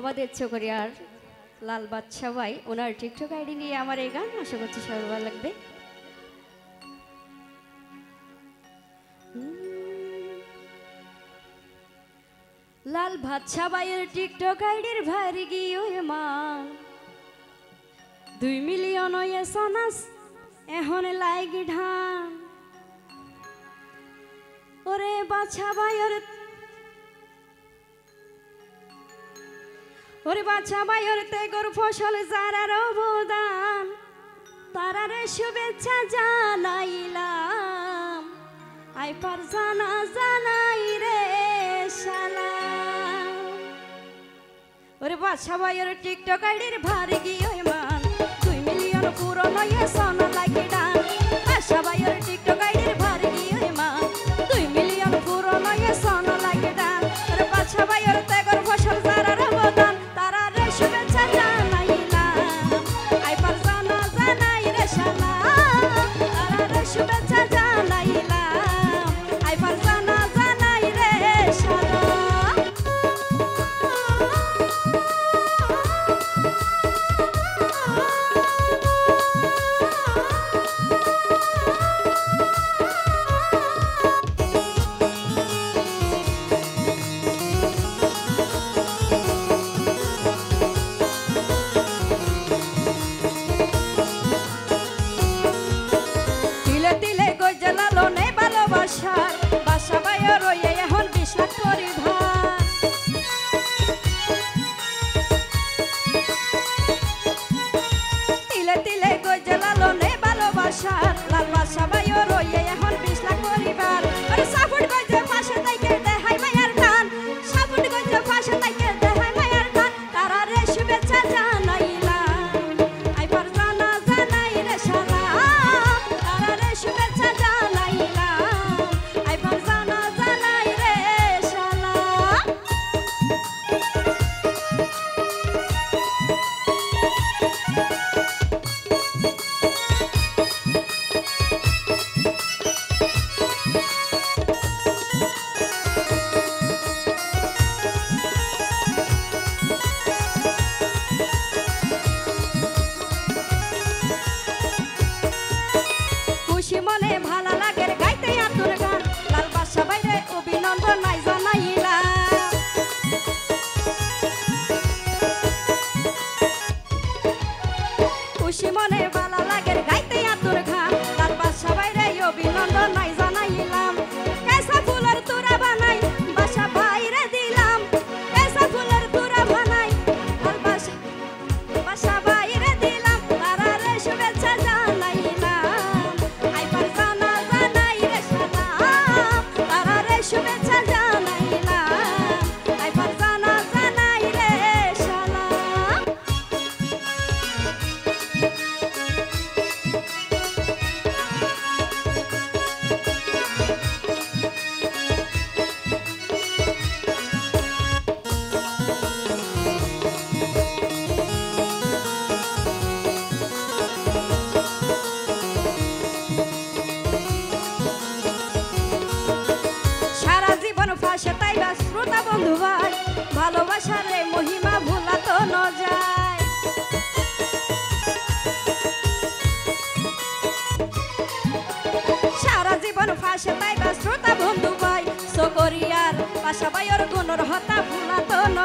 আমাদের চকরিয়ার লাল বাদশা ভাই ওনার TikTok ID নিয়ে আমার এই গান আশা করছি সবার ভালো লাগবে। লাল বাদশা ভাইয়ের টিকটক আইডির ভারি গিয়ে মান 2 মিলিয়ন হয়ে সনাস এখন লাইগি ঢান। ওরে বাদশা ভাইয়ের ওরে বাদশা ভাইয়ের তেগর ফসল যারার অবদান তারারে শুভেচ্ছা জানাইলাম আই পার জানা জানাই রে সালাম। ওরে বাদশা ভাইয়ের টিকটক আইডির ভারি গিয়ে মান 2 মিলিয়ন পুরো নয় সোনা লাগি ডান। বাদশা ভাইয়ের টিকটক আইডির ভারি গিয়ে মান 2 মিলিয়ন পুরো নয় সোনা লাগি ডান। ওরে বাদশা ভাইয়ের তেগর ফসল যারার অবদান তারারে শুভেচ্ছা জানাইলাম আই পার জানা জানাই রে সালাম। তারারে শুভেচ্ছা জানাইলাম আই পার জানা জানাই রে সালাম। বাদশা ভাইয়ের রয়ে এখন 20 লাখ পরিবার। তিলে তিলে গজে লালনে ভালোবাসার লাল বাদশা ভাইয়ের রয়ে এখন 20 লাখ পরিবার। আরে সাপোর্ট গজে পাশে তাইকে দেখাই মায়ার গান সাপোর্ট গজে পাশে তাইকে দেখাই মায়ার গান। তারারে শুভেচ্ছা জানাইলাম আই পার জানা জানাই রে সালাম। তারারে শুভেচ্ছা জানাইলাম আই পার জানা জানাই রে সালাম। খুশি মনে ভালো লাগে গাইতে আতুর গান লাল বাদশা ভাইরে অভিনন্দন নাই জানাইলাম। খুশি মনে ভালো লাগে গাইতে আতুর গান লাল বাদশা ভাইরে অভিনন্দন নাই জানাইলাম। কেসা ফুলের তোরা বানাই বাদশা ভাইরে দিলাম কেসা ফুলের তোরা বানাই লাল বাদশা ভাইরে দিলাম। তারারে শুভেচ্ছা জানাইলাম আই পার জানা জানাই রে সালাম। তারারে শুভেচ্ছা জানাইলাম আই পার জানা জানাই রে সালাম। সারা জীবন ফাঁসে তাইবা শ্রোতা বন্ধু ভাই ভালোবাসার রে মহিমা ভোলা তো ন যায়। সারা জীবন ফাঁসে তাইবা শ্রোতা বন্ধু ভাই সকরিয়ার বাদশা ভাইয়ের গুণর হতা ভোলা তো ন